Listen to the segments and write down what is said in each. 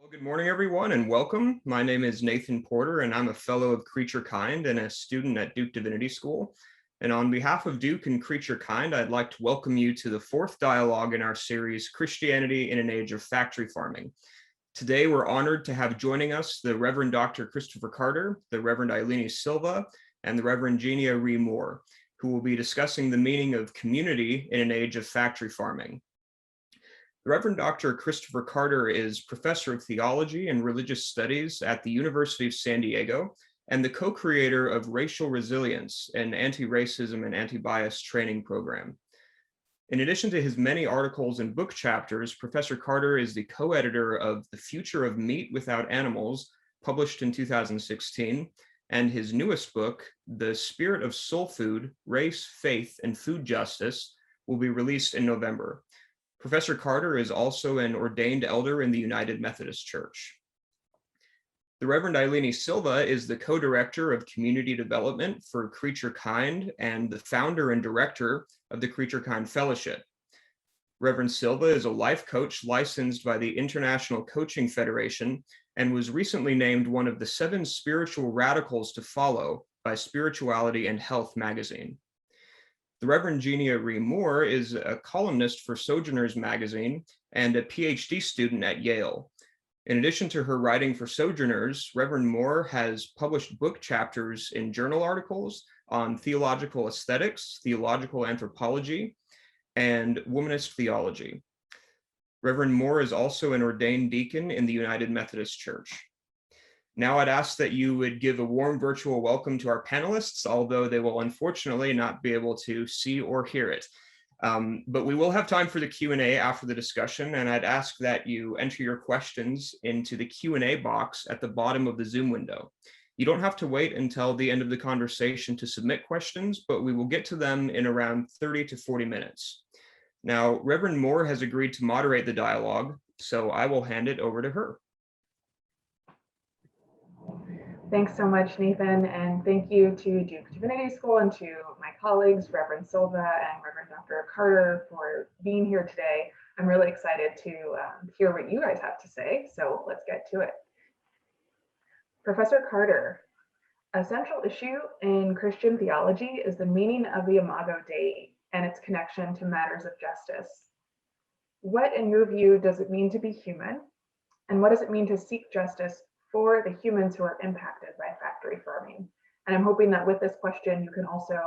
Well, good morning, everyone, and welcome. My name is Nathan Porter, and I'm a fellow of CreatureKind and a student at Duke Divinity School. And on behalf of Duke and CreatureKind, I'd like to welcome you to the fourth dialogue in our series, Christianity in an Age of Factory Farming. Today, we're honored to have joining us the Reverend Dr. Christopher Carter, the Reverend Aline Silva, and the Reverend Jeania Ree Moore, who will be discussing the meaning of community in an age of factory farming. The Reverend Dr. Christopher Carter is Professor of Theology and Religious Studies at the University of San Diego and the co-creator of Racial Resilience, an anti-racism and anti-bias training program. In addition to his many articles and book chapters, Professor Carter is the co-editor of The Future of Meat Without Animals, published in 2016, and his newest book, The Spirit of Soul Food, Race, Faith, and Food Justice, will be released in November. Professor Carter is also an ordained elder in the United Methodist Church. The Reverend Aline Silva is the co-director of community development for CreatureKind and the founder and director of the CreatureKind Fellowship. Reverend Silva is a life coach licensed by the International Coaching Federation and was recently named one of the 7 spiritual radicals to follow by Spirituality and Health magazine. The Reverend Jeania Ree Moore is a columnist for Sojourners magazine and a PhD student at Yale. In addition to her writing for Sojourners, Reverend Moore has published book chapters in journal articles on theological aesthetics, theological anthropology, and womanist theology. Reverend Moore is also an ordained deacon in the United Methodist Church. Now I'd ask that you would give a warm virtual welcome to our panelists, although they will unfortunately not be able to see or hear it. But we will have time for the Q&A after the discussion, and I'd ask that you enter your questions into the Q&A box at the bottom of the Zoom window. You don't have to wait until the end of the conversation to submit questions, but we will get to them in around 30 to 40 minutes. Now, Reverend Moore has agreed to moderate the dialogue, so I will hand it over to her. Thanks so much, Nathan, and thank you to Duke Divinity School and to my colleagues, Reverend Silva and Reverend Dr. Carter, for being here today. I'm really excited to hear what you guys have to say, so let's get to it. Professor Carter, a central issue in Christian theology is the meaning of the Imago Dei and its connection to matters of justice. What, in your view, does it mean to be human? And what does it mean to seek justice for the humans who are impacted by factory farming? And I'm hoping that with this question, you can also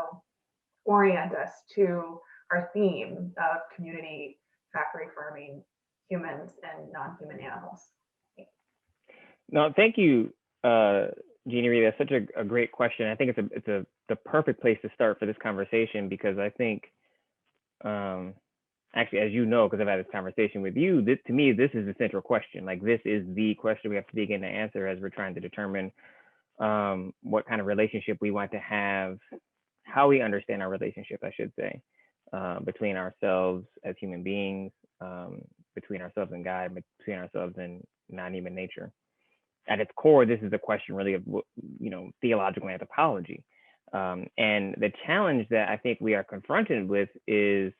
orient us to our theme of community factory farming, humans and non-human animals. No, thank you, Jeania Ree. That's such a great question. I think it's the perfect place to start for this conversation, because I think, actually, as you know, because I've had this conversation with you, to me, this is the central question. Like, this is the question we have to begin to answer as we're trying to determine what kind of relationship we want to have, how we understand our relationship, I should say, between ourselves as human beings, between ourselves and God, between ourselves and non-human nature. At its core, this is a question really of, theological anthropology. And the challenge that I think we are confronted with is,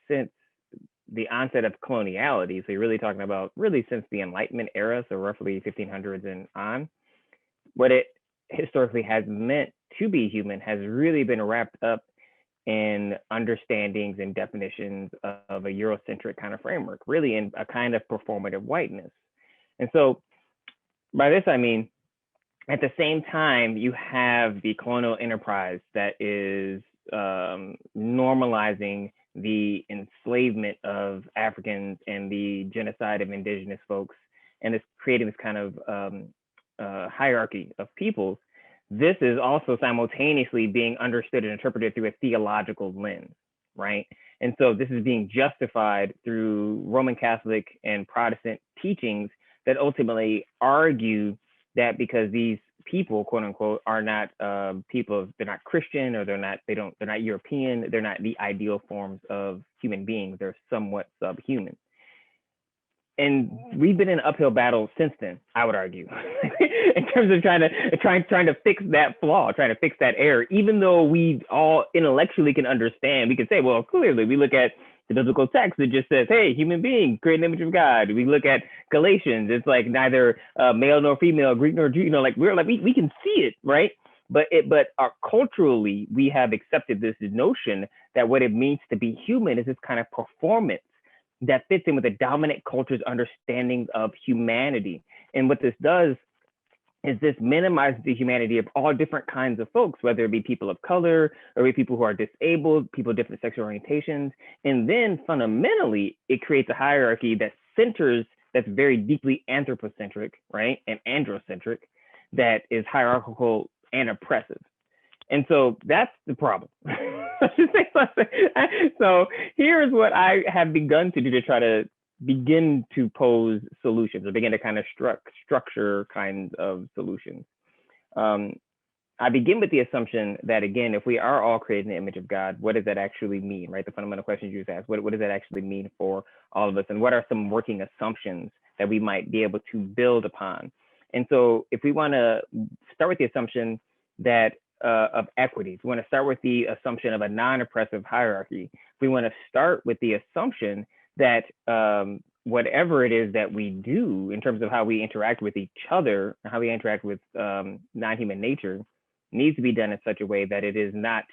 since the onset of coloniality, so you're really talking about since the Enlightenment era, so roughly 1500s and on, what it historically has meant to be human has really been wrapped up in understandings and definitions of a Eurocentric kind of framework, really in a kind of performative whiteness. And so by this, I mean, at the same time, you have the colonial enterprise that is normalizing the enslavement of Africans and the genocide of indigenous folks, and it's creating this kind of hierarchy of peoples. This is also simultaneously being understood and interpreted through a theological lens, right? And so this is being justified through Roman Catholic and Protestant teachings that ultimately argue that because these people, quote unquote, are not people, they're not Christian, or they're not European, they're not the ideal forms of human beings, they're somewhat subhuman. And we've been in an uphill battle since then, I would argue, in terms of trying to fix that flaw, trying to fix that error, even though we all intellectually can understand, we can say, well, clearly we look at the biblical text, it just says, hey, human being, created in the image of God. We look at Galatians, it's like neither male nor female, Greek nor Jew, you know, like we can see it, right? But culturally, we have accepted this notion that what it means to be human is this kind of performance that fits in with the dominant culture's understanding of humanity. And what this does is this minimizes the humanity of all different kinds of folks, whether it be people of color or people who are disabled, people of different sexual orientations. And then fundamentally, it creates a hierarchy that centers, that's very deeply anthropocentric, right? And androcentric, that is hierarchical and oppressive. And so that's the problem. So here's what I have begun to do to try to begin to pose solutions or begin to kind of structure kinds of solutions. I begin with the assumption that, again, if we are all created in the image of God, what does that actually mean, right? The fundamental questions you just asked, what does that actually mean for all of us? And what are some working assumptions that we might be able to build upon? And so if we want to start with the assumption that of equity, if we want to start with the assumption of a non-oppressive hierarchy, if we want to start with the assumption that whatever it is that we do in terms of how we interact with each other, how we interact with non-human nature, needs to be done in such a way that it is not,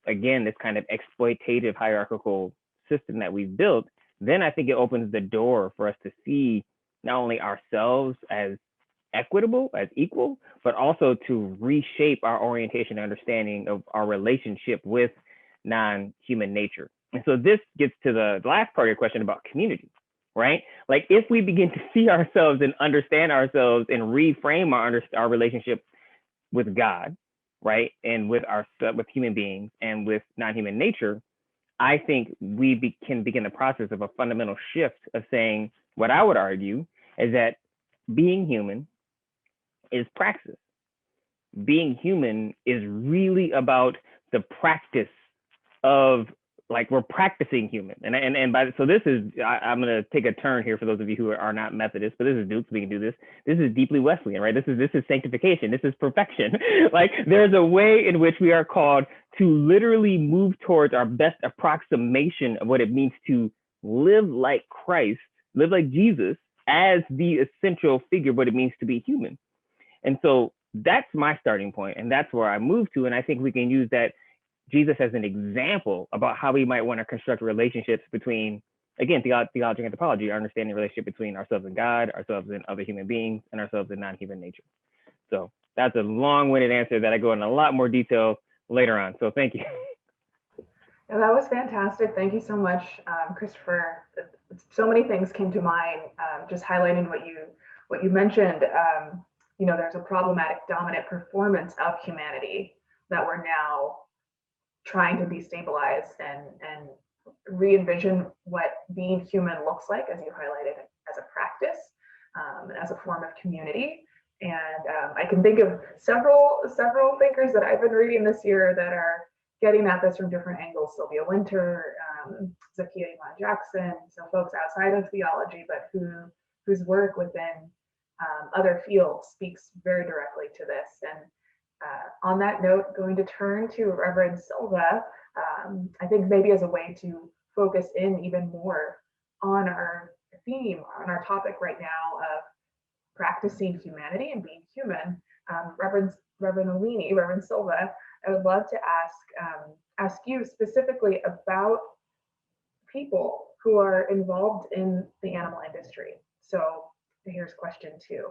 again, this kind of exploitative hierarchical system that we've built, then I think it opens the door for us to see not only ourselves as equitable, as equal, but also to reshape our orientation and understanding of our relationship with non-human nature. And so this gets to the last part of your question about community, right? Like if we begin to see ourselves and understand ourselves and reframe our relationship with God, right? And with with human beings and with non-human nature, I think we can begin the process of a fundamental shift of saying, what I would argue is that being human is praxis. Being human is really about the practice of, like, we're practicing human. So this is, I'm going to take a turn here for those of you who are not Methodist, but this is Duke, so we can do this. This is deeply Wesleyan, right? This is sanctification. This is perfection. Like, there's a way in which we are called to literally move towards our best approximation of what it means to live like Christ, live like Jesus as the essential figure of what it means to be human. And so that's my starting point, and that's where I move to. And I think we can use that Jesus as an example about how we might want to construct relationships between, again, theology and anthropology, our understanding the relationship between ourselves and God, ourselves and other human beings, and ourselves and non-human nature. So that's a long-winded answer that I go into a lot more detail later on. So thank you. Yeah, that was fantastic. Thank you so much, Christopher. So many things came to mind, just highlighting what you mentioned. There's a problematic dominant performance of humanity that we're now trying to destabilize and re-envision what being human looks like, as you highlighted, as a practice, as a form of community. And I can think of several thinkers that I've been reading this year that are getting at this from different angles. Sylvia Wynter, Zakiya Iman-Jackson, so folks outside of theology, but whose work within other fields speaks very directly to this. And on that note, going to turn to Reverend Silva, I think maybe as a way to focus in even more on our theme, on our topic right now of practicing humanity and being human. Reverend Eileeny, Reverend Silva, I would love to ask you specifically about people who are involved in the animal industry. So here's question 2.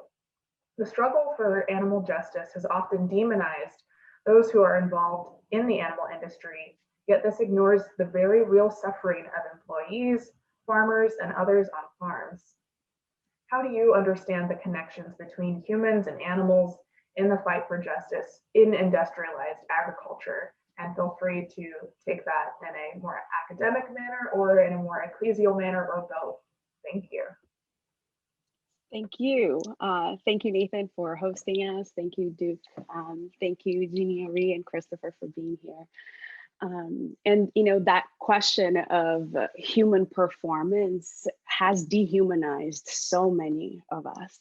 The struggle for animal justice has often demonized those who are involved in the animal industry, yet this ignores the very real suffering of employees, farmers, and others on farms. How do you understand the connections between humans and animals in the fight for justice in industrialized agriculture? And feel free to take that in a more academic manner or in a more ecclesial manner, or both. Thank you. Thank you. Thank you, Nathan, for hosting us. Thank you, Duke. Thank you, Jeania Ree and Christopher, for being here. And that question of human performance has dehumanized so many of us,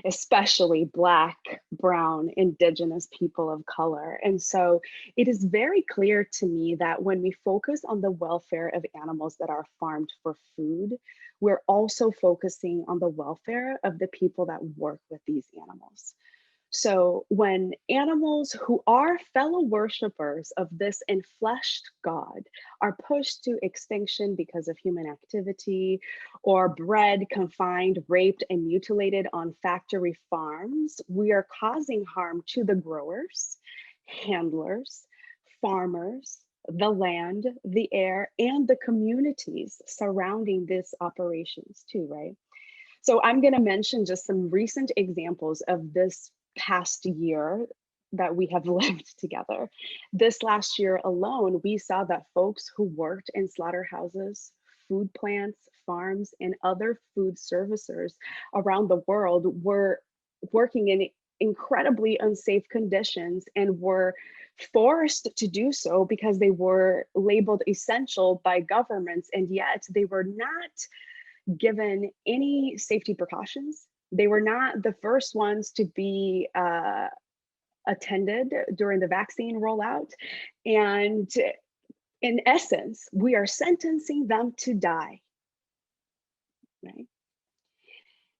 especially Black, Brown, Indigenous people of color. And so it is very clear to me that when we focus on the welfare of animals that are farmed for food, we're also focusing on the welfare of the people that work with these animals. So when animals who are fellow worshipers of this enfleshed God are pushed to extinction because of human activity, or bred, confined, raped, and mutilated on factory farms, we are causing harm to the growers, handlers, farmers, the land, the air, and the communities surrounding these operations too, right? So I'm going to mention just some recent examples of this past year that we have lived together. This last year alone, we saw that folks who worked in slaughterhouses, food plants, farms, and other food servicers around the world were working in incredibly unsafe conditions and were forced to do so because they were labeled essential by governments, and yet they were not given any safety precautions. They were not the first ones to be attended during the vaccine rollout. And in essence, we are sentencing them to die, right?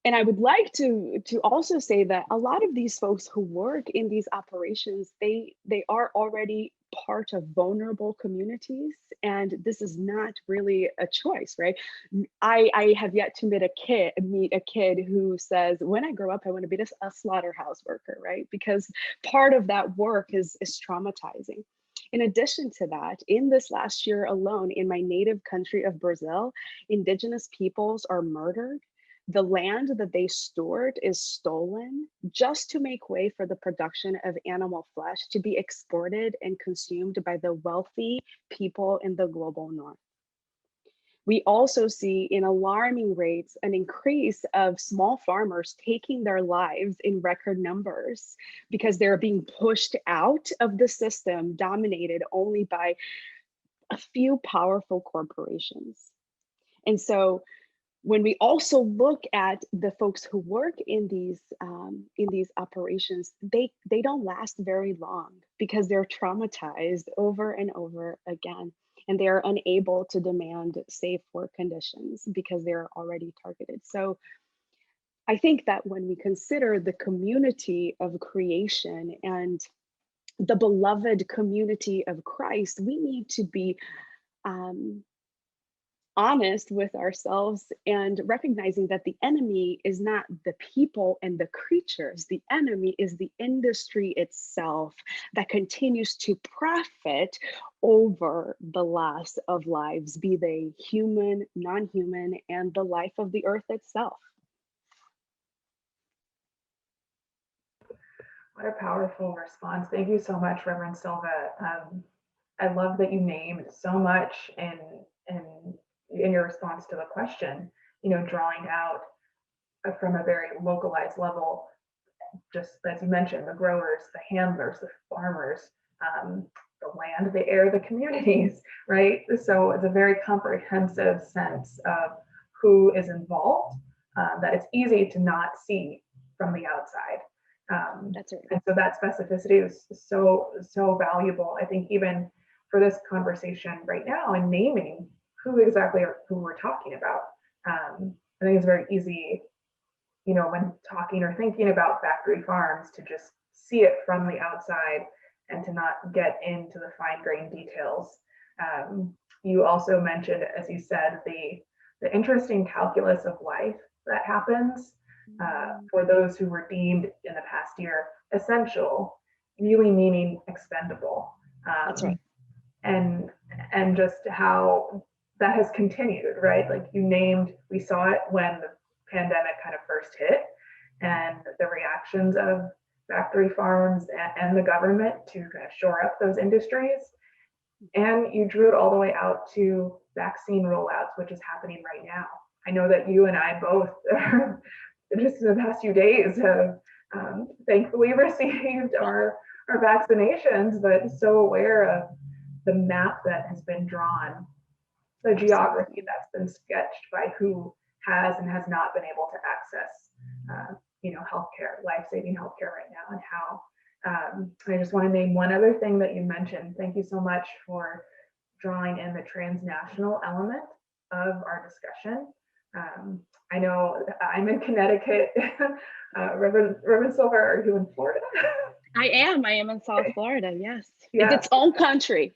And I would like to also say that a lot of these folks who work in these operations, they are already part of vulnerable communities, and this is not really a choice, right? I have yet to meet a kid who says, when I grow up, I want to be a slaughterhouse worker, right? Because part of that work is traumatizing. In addition to that, in this last year alone, in my native country of Brazil, Indigenous peoples are murdered. The land that they stored is stolen just to make way for the production of animal flesh to be exported and consumed by the wealthy people in the global north. We also see in alarming rates an increase of small farmers taking their lives in record numbers because they're being pushed out of the system dominated only by a few powerful corporations. And so when we also look at the folks who work in these operations, they don't last very long because they're traumatized over and over again, and they are unable to demand safe work conditions because they're already targeted. So I think that when we consider the community of creation and the beloved community of Christ, we need to be honest with ourselves and recognizing that the enemy is not the people and the creatures. The enemy is the industry itself that continues to profit over the loss of lives, be they human, non-human, and the life of the earth itself. What a powerful response. Thank you so much, Reverend Silva. I love that you named so much in your response to the question, drawing out from a very localized level, just as you mentioned, the growers, the handlers, the farmers, the land, the air, the communities, right? So it's a very comprehensive sense of who is involved that it's easy to not see from the outside. That's right. And so that specificity is so valuable. I think even for this conversation right now and naming who exactly who we're talking about. I think it's very easy, when talking or thinking about factory farms, to just see it from the outside and to not get into the fine-grained details. You also mentioned, as you said, the interesting calculus of life that happens for those who were deemed in the past year essential, really meaning expendable. That's right. And just how that has continued, right? Like you named, we saw it when the pandemic kind of first hit, and the reactions of factory farms and the government to kind of shore up those industries. And you drew it all the way out to vaccine rollouts, which is happening right now. I know that you and I both, just in the past few days, have thankfully received our vaccinations, but so aware of the map that has been drawn, the geography that's been sketched by who has and has not been able to access, healthcare, life-saving healthcare right now, and how. I just want to name one other thing that you mentioned. Thank you so much for drawing in the transnational element of our discussion. I know I'm in Connecticut. Reverend Silva, are you in Florida? I am in South Florida, yes. Yeah. It's its own country.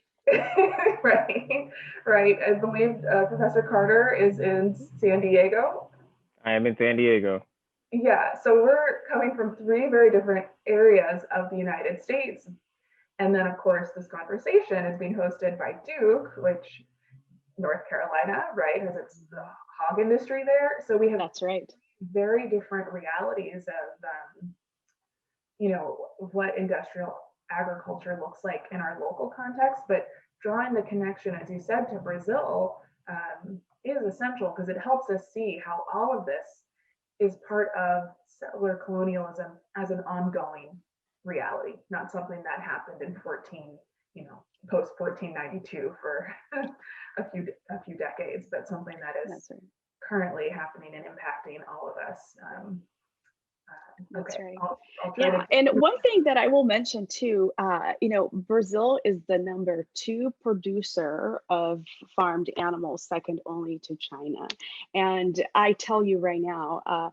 Right. I believe Professor Carter is in San Diego. I am in San Diego. Yeah, so we're coming from three very different areas of the United States. And then, of course, this conversation is being hosted by Duke, which North Carolina, right, has its hog industry there. So we have That's right. very different realities of, what industrial agriculture looks like in our local context. But drawing the connection, as you said, to Brazil is essential because it helps us see how all of this is part of settler colonialism as an ongoing reality, not something that happened in post 1492 for a few decades, but something that is currently happening and impacting all of us. That's okay. right. I'll try to... And one thing that I will mention too, Brazil is the #2 producer of farmed animals, second only to China. And I tell you right now,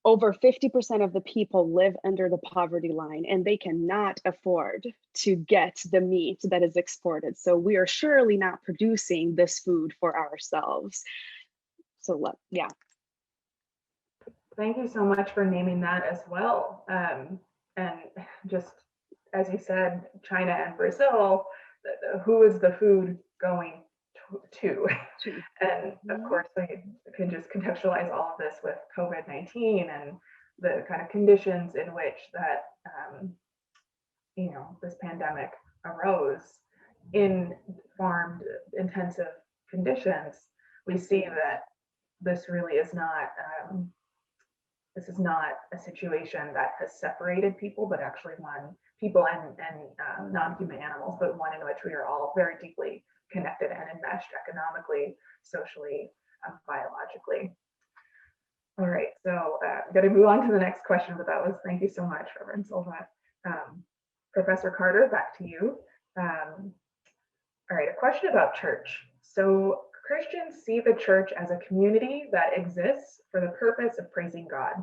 over 50% of the people live under the poverty line, and they cannot afford to get the meat that is exported. So we are surely not producing this food for ourselves. So yeah. Thank you so much for naming that as well. And just as you said, China and Brazil, who is the food going to? And of course, we can just contextualize all of this with COVID-19 and the kind of conditions in which that, this pandemic arose in farmed intensive conditions. We see that this really is not, this is not a situation that has separated people, but actually people and non-human animals, but one in which we are all very deeply connected and enmeshed economically, socially, biologically. All right, so I'm going to move on to the next question, but that was, thank you so much, Reverend Silva. Professor Carter, back to you. All right, a question about church. So Christians see the church as a community that exists for the purpose of praising God.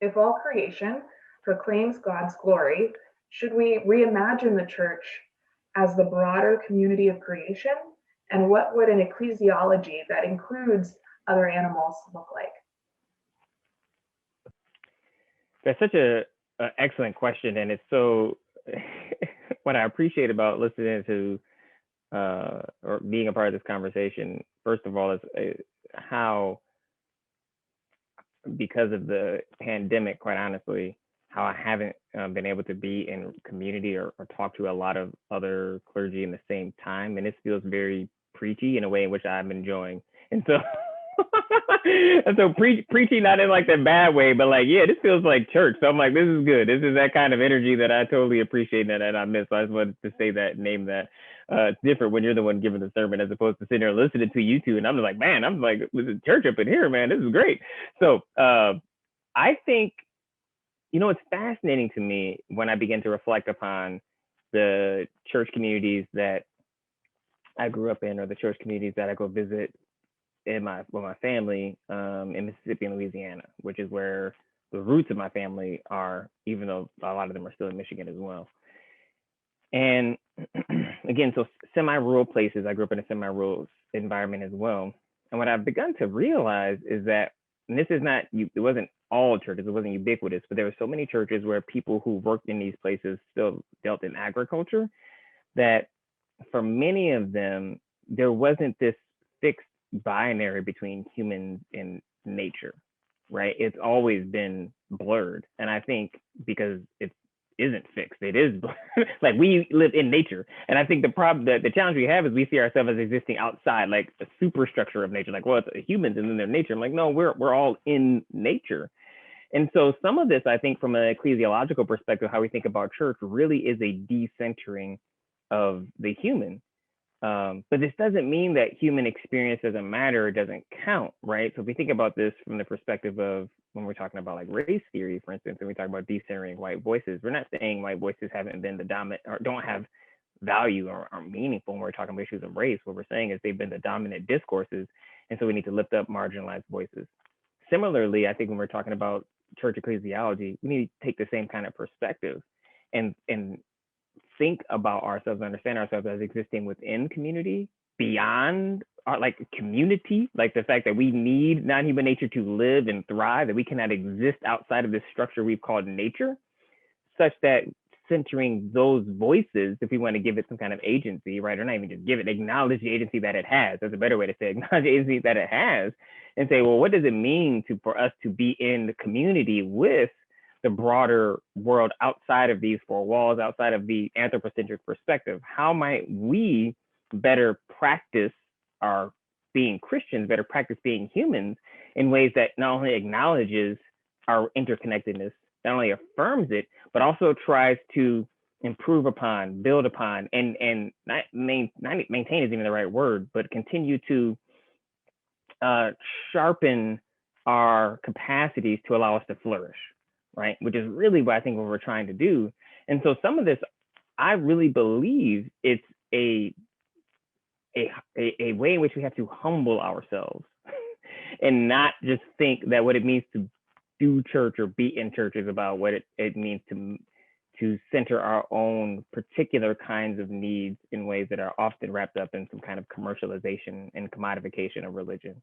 If all creation proclaims God's glory, should we reimagine the church as the broader community of creation? And what would an ecclesiology that includes other animals look like? That's such an excellent question, and it's so what I appreciate about listening to or being a part of this conversation. First of all, is how, because of the pandemic, quite honestly, how I haven't been able to be in community or talk to a lot of other clergy in the same time, and this feels very preachy in a way in which I'm enjoying, and so. And so preaching, not in like that bad way, but like, yeah, this feels like church. So I'm like, this is good. This is that kind of energy that I totally appreciate and I miss. So I just wanted to say that, name that. It's different when you're the one giving the sermon as opposed to sitting there listening to you two. And I'm like, man, I'm like, this is church up in here, man. This is great. So I think, it's fascinating to me when I begin to reflect upon the church communities that I grew up in or the church communities that I go visit with my family in Mississippi and Louisiana, which is where the roots of my family are, even though a lot of them are still in Michigan as well. And again, so semi-rural places, I grew up in a semi-rural environment as well. And what I've begun to realize is that, and this is not, it wasn't all churches, it wasn't ubiquitous, but there were so many churches where people who worked in these places still dealt in agriculture, that for many of them, there wasn't this fixed binary between humans and nature, right? It's always been blurred. And I think because it isn't fixed, it is like we live in nature. And I think the problem, the challenge we have is we see ourselves as existing outside, like a superstructure of nature, like, well, it's humans and then they're nature. I'm like, no, we're all in nature. And so some of this, I think from an ecclesiological perspective, how we think about church really is a decentering of the human. But this doesn't mean that human experience doesn't matter, it doesn't count, right? So if we think about this from the perspective of when we're talking about like race theory, for instance, and we talk about decentering white voices, we're not saying white voices haven't been the dominant or don't have value or are meaningful when we're talking about issues of race. What we're saying is they've been the dominant discourses, and so we need to lift up marginalized voices. Similarly, I think when we're talking about church ecclesiology, we need to take the same kind of perspective and think about ourselves, understand ourselves as existing within community, beyond our like community, like the fact that we need non-human nature to live and thrive, that we cannot exist outside of this structure we've called nature, such that centering those voices, if we want to give it some kind of agency, right, or not even just give it, acknowledge the agency that it has. That's a better way to say it. Acknowledge the agency that it has, and say, well, what does it mean for us to be in the community with the broader world outside of these four walls, outside of the anthropocentric perspective? How might we better practice our being Christians, better practice being humans in ways that not only acknowledges our interconnectedness, not only affirms it, but also tries to improve upon, build upon, and not maintain is even the right word, but continue to sharpen our capacities to allow us to flourish, right? Which is really what I think what we're trying to do. And so some of this, I really believe it's a way in which we have to humble ourselves and not just think that what it means to do church or be in church is about what it means to center our own particular kinds of needs in ways that are often wrapped up in some kind of commercialization and commodification of religion,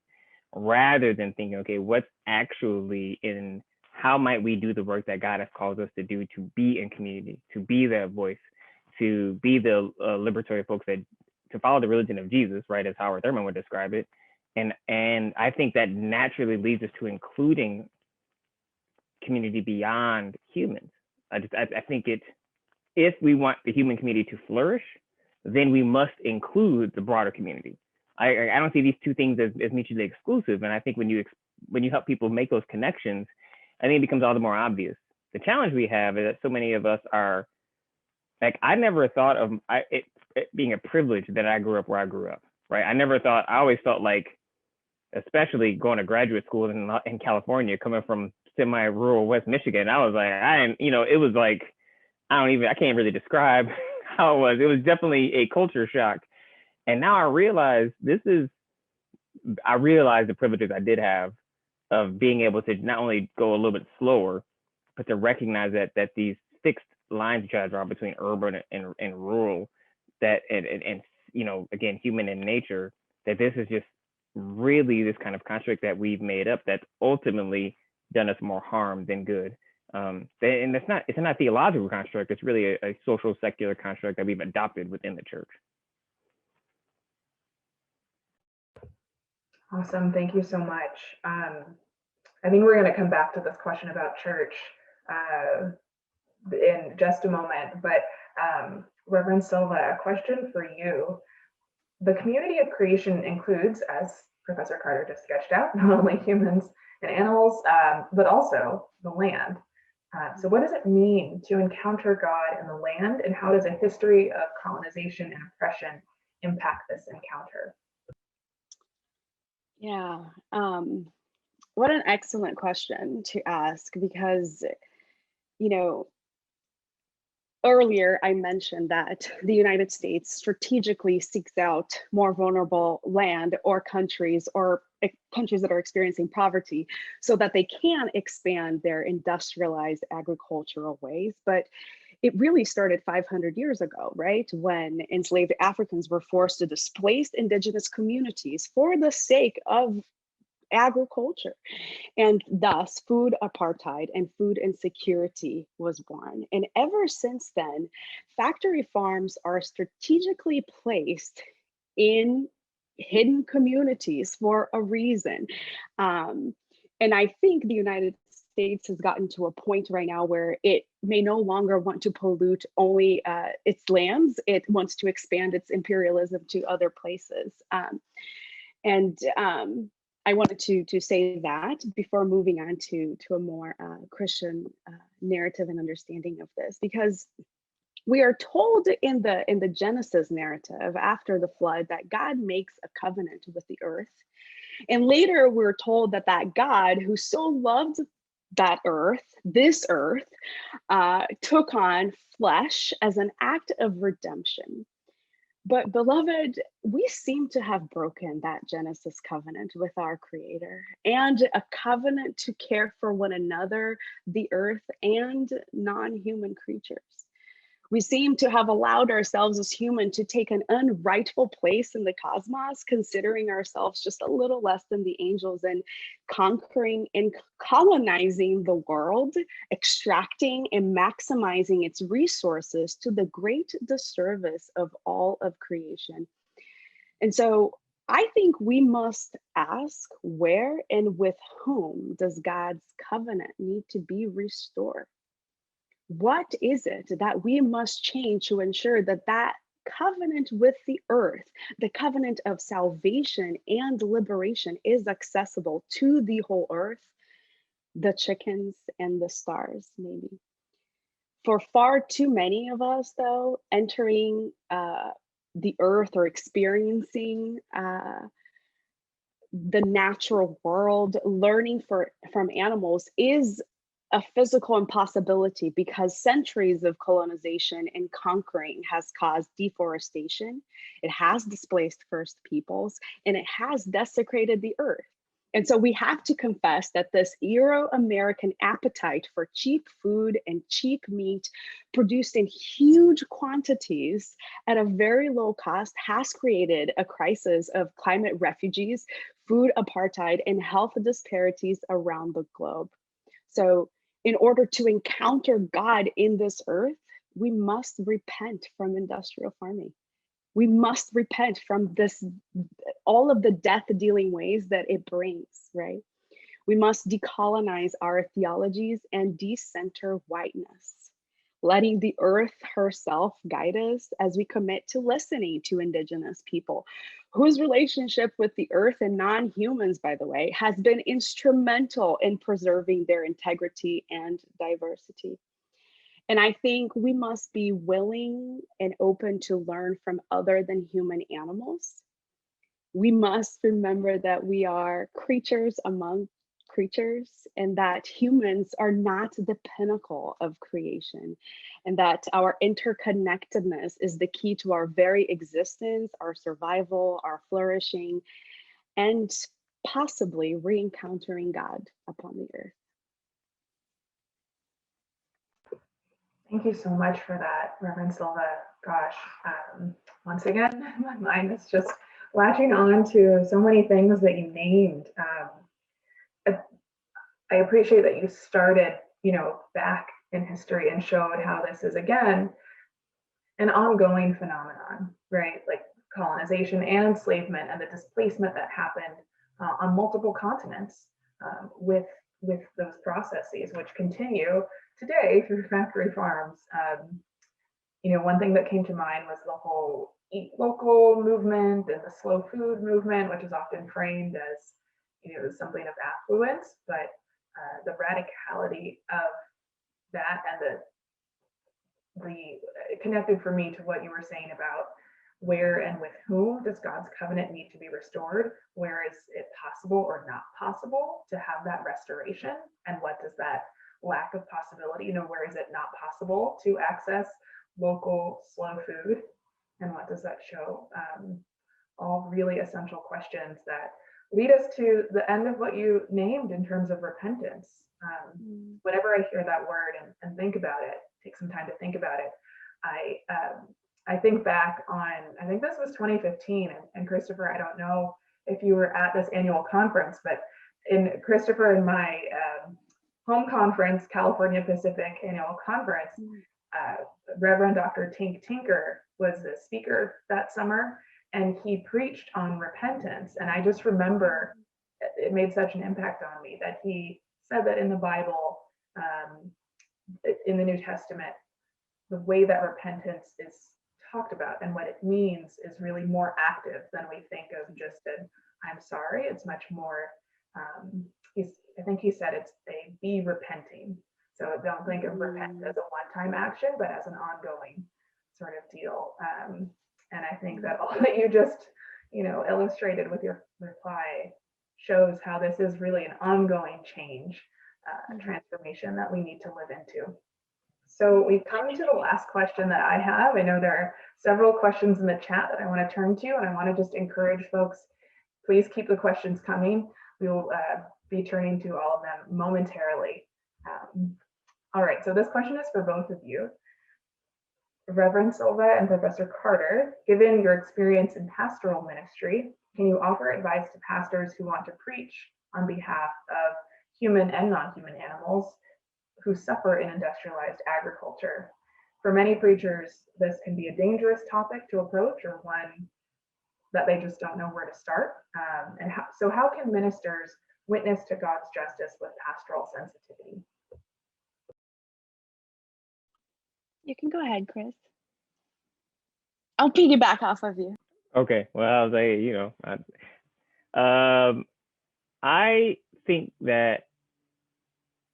rather than thinking, okay, what's actually in, how might we do the work that God has called us to do, to be in community, to be that voice, to be the liberatory folks that, to follow the religion of Jesus, right, as Howard Thurman would describe it. And I think that naturally leads us to including community beyond humans. I think if we want the human community to flourish, then we must include the broader community. I don't see these two things as mutually exclusive. And I think when you help people make those connections, I think it becomes all the more obvious. The challenge we have is that so many of us are, like, I never thought of it being a privilege that I grew up where I grew up, right? I always felt like, especially going to graduate school in California, coming from semi-rural West Michigan, I was like, it was like, I can't really describe how it was. It was definitely a culture shock. And now I realize the privileges I did have of being able to not only go a little bit slower, but to recognize that these fixed lines you try to draw between urban and rural, that and again, human in nature, that this is just really this kind of construct that we've made up that's ultimately done us more harm than good. And it's not a theological construct, it's really a social secular construct that we've adopted within the church. Awesome, thank you so much. I think we're going to come back to this question about church in just a moment, but Reverend Silva, a question for you. The community of creation includes, as Professor Carter just sketched out, not only humans and animals, but also the land. So what does it mean to encounter God in the land, and how does a history of colonization and oppression impact this encounter? Yeah, what an excellent question to ask, because, earlier I mentioned that the United States strategically seeks out more vulnerable land or countries that are experiencing poverty so that they can expand their industrialized agricultural ways. But it really started 500 years ago, right? When enslaved Africans were forced to displace indigenous communities for the sake of agriculture. And thus food apartheid and food insecurity was born. And ever since then, factory farms are strategically placed in hidden communities for a reason. And I think the United States has gotten to a point right now where it may no longer want to pollute only its lands. It wants to expand its imperialism to other places. I wanted to say that before moving on to a more Christian narrative and understanding of this, because We are told in the Genesis narrative after the flood that God makes a covenant with the earth. And later we're told that that God who so loved that earth, this earth, took on flesh as an act of redemption. But beloved, we seem to have broken that Genesis covenant with our Creator and a covenant to care for one another, the earth, and non-human creatures. We seem to have allowed ourselves as human to take an unrightful place in the cosmos, considering ourselves just a little less than the angels and conquering and colonizing the world, extracting and maximizing its resources to the great disservice of all of creation. And so I think we must ask, where and with whom does God's covenant need to be restored? What is it that we must change to ensure that that covenant with the earth, the covenant of salvation and liberation, is accessible to the whole earth, the chickens and the stars, maybe? For far too many of us, though, entering the earth or experiencing the natural world, learning from animals is a physical impossibility, because centuries of colonization and conquering has caused deforestation, it has displaced First Peoples, and it has desecrated the earth. And so we have to confess that this Euro-American appetite for cheap food and cheap meat produced in huge quantities at a very low cost has created a crisis of climate refugees, food apartheid, and health disparities around the globe. So in order to encounter God in this earth, we must repent from industrial farming. We must repent from this, all of the death dealing ways that it brings, right? We must decolonize our theologies and decenter whiteness, letting the earth herself guide us as we commit to listening to Indigenous people, whose relationship with the earth and non-humans, by the way, has been instrumental in preserving their integrity and diversity. And I think we must be willing and open to learn from other than human animals. We must remember that we are creatures among creatures, and that humans are not the pinnacle of creation, and that our interconnectedness is the key to our very existence, our survival, our flourishing, and possibly re-encountering God upon the earth. Thank you so much for that, Reverend Silva. Gosh, once again, my mind is just latching on to so many things that you named. I appreciate that you started, back in history and showed how this is, again, an ongoing phenomenon, right? Like colonization and enslavement and the displacement that happened on multiple continents with those processes, which continue today through factory farms. One thing that came to mind was the whole eat local movement and the slow food movement, which is often framed as, something of affluence, but the radicality of that and the connected for me to what you were saying about where and with whom does God's covenant need to be restored? Where is it possible or not possible to have that restoration? And what does that lack of possibility, where is it not possible to access local slow food? And what does that show? All really essential questions that lead us to the end of what you named in terms of repentance. Whenever I hear that word and think about it, take some time to think about it, I think back on, I think this was 2015, and Christopher, I don't know if you were at this annual conference, but in Christopher and my home conference, California Pacific Annual Conference, Reverend Dr. Tink Tinker was the speaker that summer, and he preached on repentance. And I just remember it made such an impact on me that he said that in the Bible, in the New Testament, the way that repentance is talked about and what it means is really more active than we think of just an I'm sorry. It's much more, I think he said it's be repenting. So don't think of repent as a one-time action, but as an ongoing sort of deal. And I think that all that you just, illustrated with your reply shows how this is really an ongoing change, transformation that we need to live into. So we've come to the last question that I have. I know there are several questions in the chat that I want to turn to, and I want to just encourage folks, please keep the questions coming. We will be turning to all of them momentarily. All right, so this question is for both of you. Reverend Silva and Professor Carter, given your experience in pastoral ministry, can you offer advice to pastors who want to preach on behalf of human and non-human animals who suffer in industrialized agriculture? For many preachers, this can be a dangerous topic to approach, or one that they just don't know where to start. So how can ministers witness to God's justice with pastoral sensitivity? You can go ahead, Chris. I'll piggyback off of you. Okay, well, I was like, I think that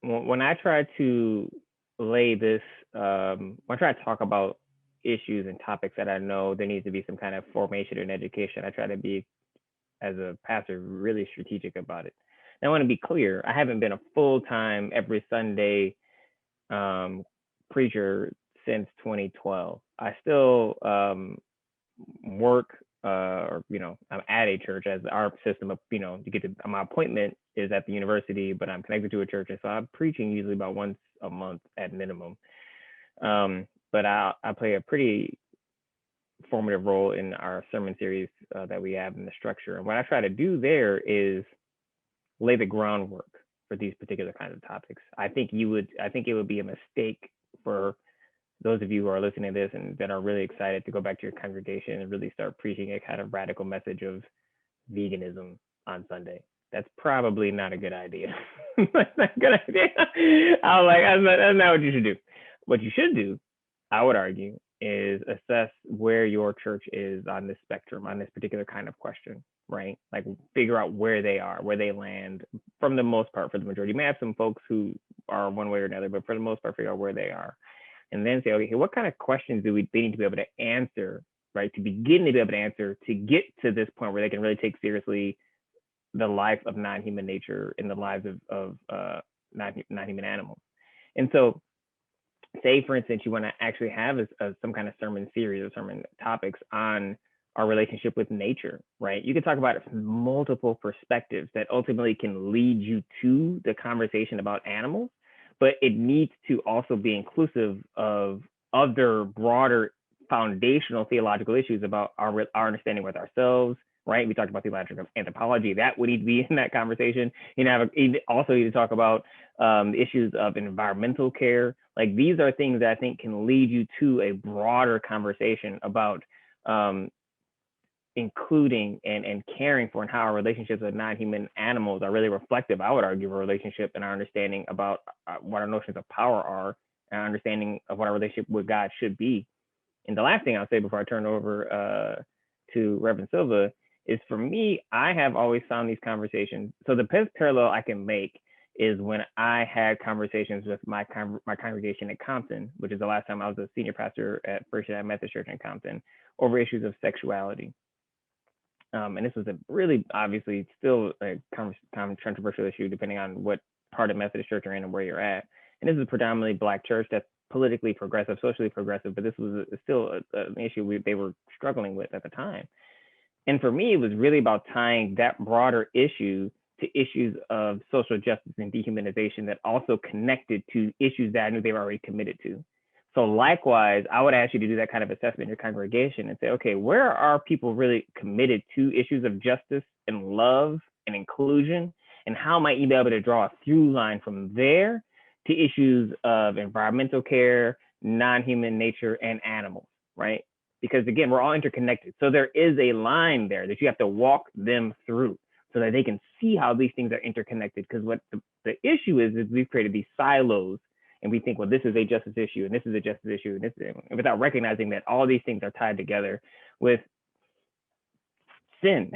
when I try to lay this, when I try to talk about issues and topics that I know there needs to be some kind of formation and education, I try to be, as a pastor, really strategic about it. And I want to be clear, I haven't been a full-time every Sunday preacher since 2012. I still work, I'm at a church, as our system of, to get to my appointment is at the university, but I'm connected to a church, and so I'm preaching usually about once a month at minimum. But I play a pretty formative role in our sermon series that we have in the structure. And what I try to do there is lay the groundwork for these particular kinds of topics. I think it would be a mistake for those of you who are listening to this and that are really excited to go back to your congregation and really start preaching a kind of radical message of veganism on Sunday. That's probably not a good idea. That's not a good idea. That's not what you should do. What you should do, I would argue, is assess where your church is on this spectrum, on this particular kind of question, right? Like, figure out where they are, where they land, from the most part, for the majority. You may have some folks who are one way or another, but for the most part, figure out where they are. And then say, okay, what kind of questions do they need to be able to answer, right? To begin to be able to answer, to get to this point where they can really take seriously the life of non-human nature and the lives of non-human animals. And so, say, for instance, you want to actually have some kind of sermon series or sermon topics on our relationship with nature, right? You can talk about it from multiple perspectives that ultimately can lead you to the conversation about animals, but it needs to also be inclusive of other broader foundational theological issues about our understanding with ourselves, right? We talked about theological anthropology. That would need to be in that conversation. Also need to talk about issues of environmental care. Like, these are things that I think can lead you to a broader conversation about including and caring for, and how our relationships with non-human animals are really reflective, I would argue, of a relationship and our understanding about what our notions of power are, and our understanding of what our relationship with God should be. And the last thing I'll say before I turn over to Reverend Silva is, for me, I have always found these conversations. So the best parallel I can make is when I had conversations with my congregation at Compton, which is the last time I was a senior pastor at First United Methodist Church in Compton, over issues of sexuality. And this was a really, obviously, still a controversial issue, depending on what part of Methodist Church you're in and where you're at. And this is a predominantly Black church that's politically progressive, socially progressive, but this was still an issue they were struggling with at the time. And for me, it was really about tying that broader issue to issues of social justice and dehumanization that also connected to issues that I knew they were already committed to. So likewise, I would ask you to do that kind of assessment in your congregation and say, okay, where are people really committed to issues of justice and love and inclusion? And how might you be able to draw a through line from there to issues of environmental care, non-human nature, and animals, right? Because again, we're all interconnected. So there is a line there that you have to walk them through so that they can see how these things are interconnected. Because what the issue is we've created these silos, and we think, well, this is a justice issue, and this is a justice issue, and this is, and without recognizing that all these things are tied together with sin.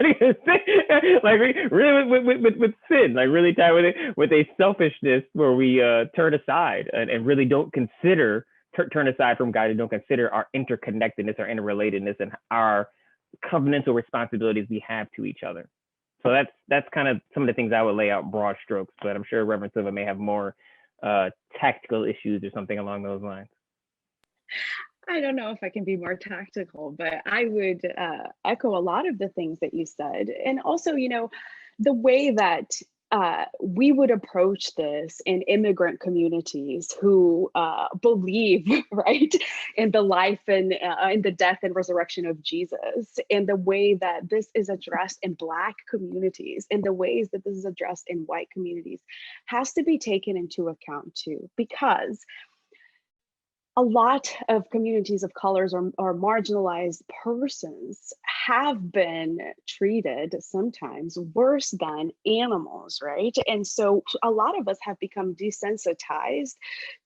Like, really with sin, like really tied with it, with a selfishness where we turn aside and really don't consider turn aside from God and don't consider our interconnectedness, our interrelatedness, and our covenantal responsibilities we have to each other. So that's kind of some of the things I would lay out broad strokes, but I'm sure Reverend Silva may have more tactical issues or something along those lines. I don't know if I can be more tactical, but I would echo a lot of the things that you said. And also, the way that we would approach this in immigrant communities who believe, right, in the life and in the death and resurrection of Jesus, and the way that this is addressed in Black communities, and the ways that this is addressed in white communities, has to be taken into account too, because a lot of communities of colors or marginalized persons have been treated sometimes worse than animals, right? And so a lot of us have become desensitized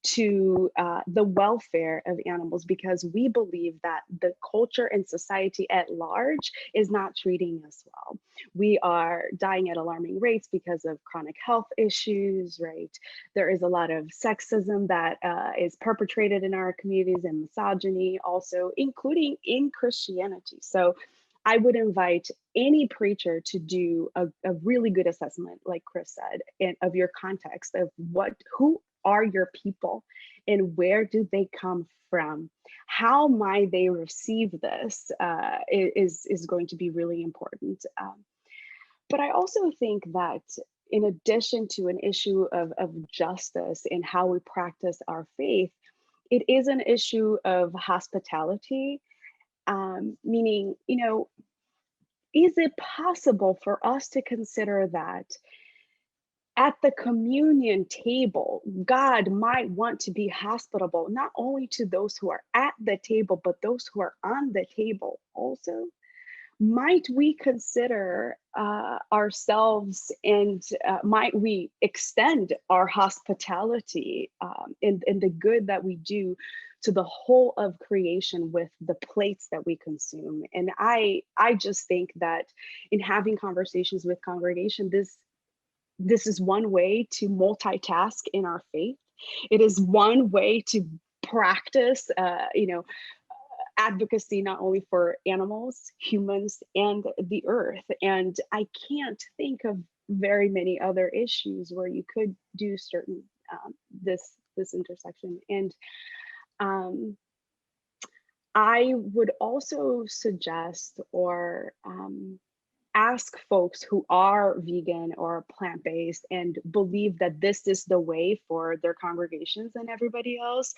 to the welfare of animals because we believe that the culture and society at large is not treating us well. We are dying at alarming rates because of chronic health issues, right? There is a lot of sexism that is perpetrated in our communities, and misogyny also, including in Christianity. So I would invite any preacher to do a really good assessment, like Chris said, of your context of who are your people and where do they come from? How might they receive this is going to be really important. But I also think that in addition to an issue of justice in how we practice our faith, it is an issue of hospitality, meaning, is it possible for us to consider that at the communion table, God might want to be hospitable, not only to those who are at the table, but those who are on the table also? Might we consider ourselves and might we extend our hospitality in the good that we do to the whole of creation with the plates that we consume? And I just think that in having conversations with congregation, this is one way to multitask in our faith. It is one way to practice, advocacy not only for animals, humans, and the earth. And I can't think of very many other issues where you could do certain this intersection. And I would also suggest or ask folks who are vegan or plant-based and believe that this is the way for their congregations and everybody else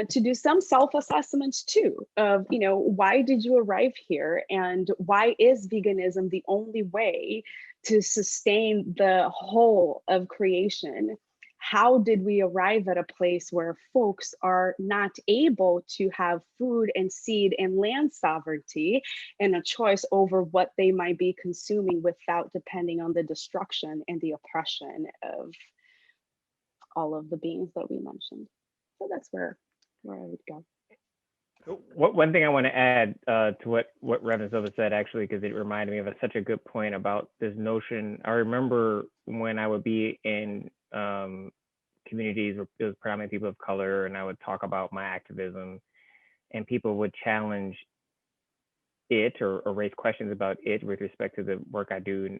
to do some self-assessments too of, why did you arrive here and why is veganism the only way to sustain the whole of creation? How did we arrive at a place where folks are not able to have food and seed and land sovereignty and a choice over what they might be consuming without depending on the destruction and the oppression of all of the beings that we mentioned? So that's where I would go. One thing I want to add to what Reverend Silva said, actually, because it reminded me of such a good point about this notion. I remember when I would be in communities where it was predominantly people of color, and I would talk about my activism, and people would challenge it or raise questions about it with respect to the work I do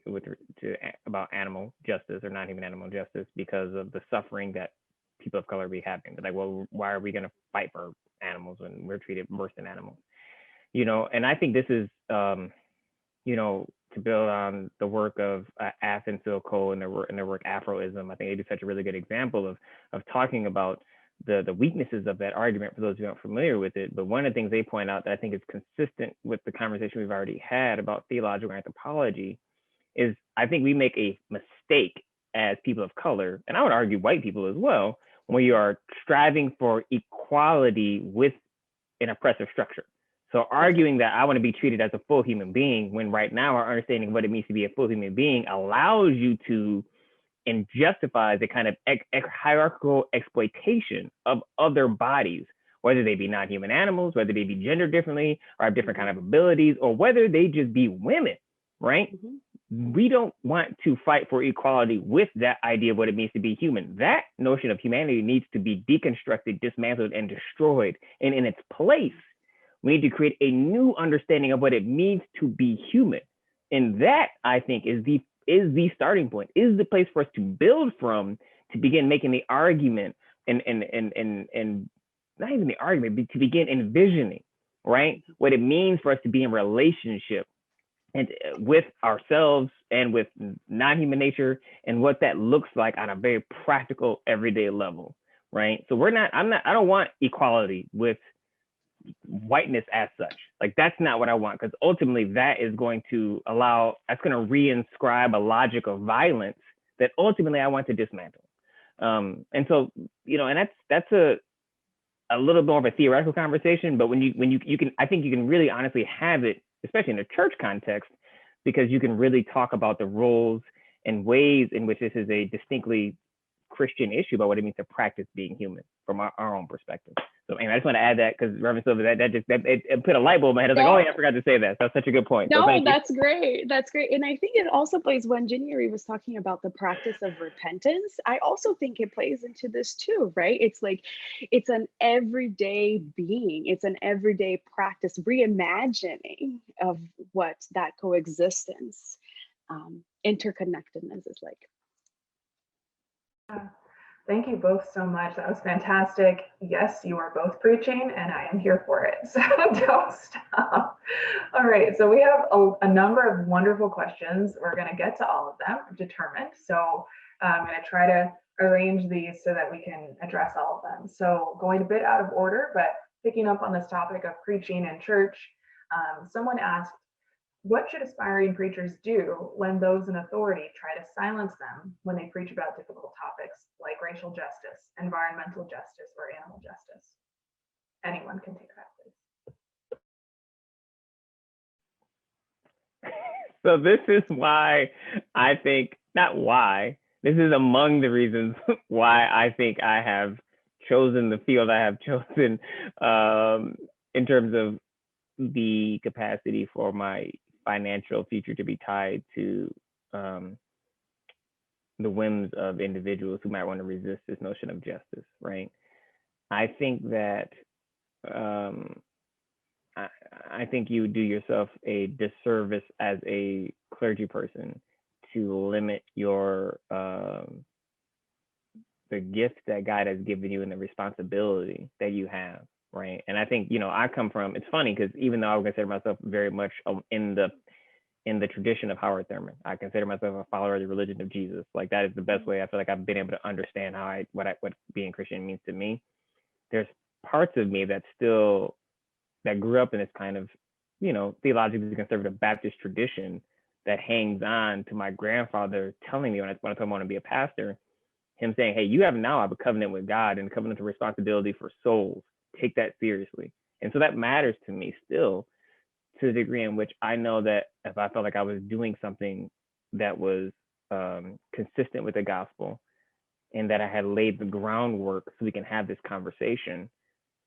about animal justice or non-human animal justice because of the suffering that people of color be having. They're like, well, why are we going to fight for animals when we're treated worse than animals? And I think this is, to build on the work of Ath and Phil Cole and their work Afroism. I think they do such a really good example of talking about the weaknesses of that argument for those who aren't familiar with it. But one of the things they point out that I think is consistent with the conversation we've already had about theological anthropology is I think we make a mistake as people of color, and I would argue white people as well, when you are striving for equality with an oppressive structure. So arguing that I want to be treated as a full human being, when right now our understanding of what it means to be a full human being allows you to and justifies a kind of hierarchical exploitation of other bodies, whether they be non-human animals, whether they be gendered differently or have different kind of abilities, or whether they just be women, right? Mm-hmm. we don't want to fight for equality with that idea of what it means to be human. That notion of humanity needs to be deconstructed, dismantled, and destroyed. And in its place, we need to create a new understanding of what it means to be human. And that, I think, is the starting point, is the place for us to build from, to begin making the argument and not even the argument, but to begin envisioning, right? What it means for us to be in relationship and with ourselves and with non-human nature, and what that looks like on a very practical, everyday level, right? So I don't want equality with whiteness as such. Like, that's not what I want, because ultimately that is going to reinscribe a logic of violence that ultimately I want to dismantle. And so, and that's a little more of a theoretical conversation, but when you can, I think you can really honestly have it, especially in a church context, because you can really talk about the roles and ways in which this is a distinctly Christian issue about what it means to practice being human from our own perspective. So anyway, I just want to add that, because Reverend Silva, it put a light bulb in my head. I was like, oh yeah, I forgot to say that. That's such a good point. No, so that's great. That's great. And I think it also plays, when Jeania Ree was talking about the practice of repentance, I also think it plays into this too, right? It's like, it's an everyday being. It's an everyday practice, reimagining of what that coexistence, interconnectedness is like. Thank you both so much. That was fantastic. Yes, you are both preaching, and I am here for it. So don't stop. All right. So we have a number of wonderful questions. We're going to get to all of them, determined. So I'm going to try to arrange these so that we can address all of them. So going a bit out of order, but picking up on this topic of preaching in church, someone asked, what should aspiring preachers do when those in authority try to silence them when they preach about difficult topics like racial justice, environmental justice, or animal justice? Anyone can take that, please. So this is why I think, this is among the reasons why I think I have chosen the field I have chosen, in terms of the capacity for my financial future to be tied to the whims of individuals who might want to resist this notion of justice, right? I think that I think you do yourself a disservice as a clergy person to limit your the gift that God has given you and the responsibility that you have, right? And I think, I come from, it's funny because even though I would consider myself very much in the tradition of Howard Thurman, I consider myself a follower of the religion of Jesus. Like, that is the best way I feel like I've been able to understand what being Christian means to me. There's parts of me that grew up in this kind of, theologically conservative Baptist tradition that hangs on to my grandfather telling me when I told him I want to be a pastor, him saying, hey, you have a covenant with God and a covenant of responsibility for souls. Take that seriously. And so that matters to me still, to the degree in which I know that if I felt like I was doing something that was consistent with the gospel, and that I had laid the groundwork so we can have this conversation,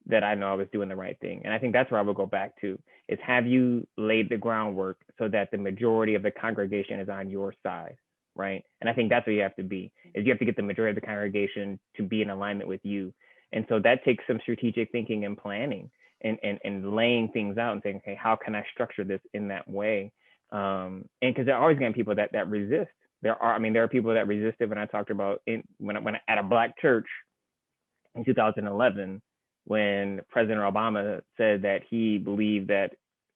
that I know I was doing the right thing. And I think that's where I would go back to, is have you laid the groundwork so that the majority of the congregation is on your side, right? And I think that's where you have to be, is you have to get the majority of the congregation to be in alignment with you. And so that takes some strategic thinking and planning and laying things out and saying, okay, how can I structure this in that way? And because there are always going to be people that resist. There are people that resisted when I talked about when at a Black church in 2011, when President Obama said that he believed that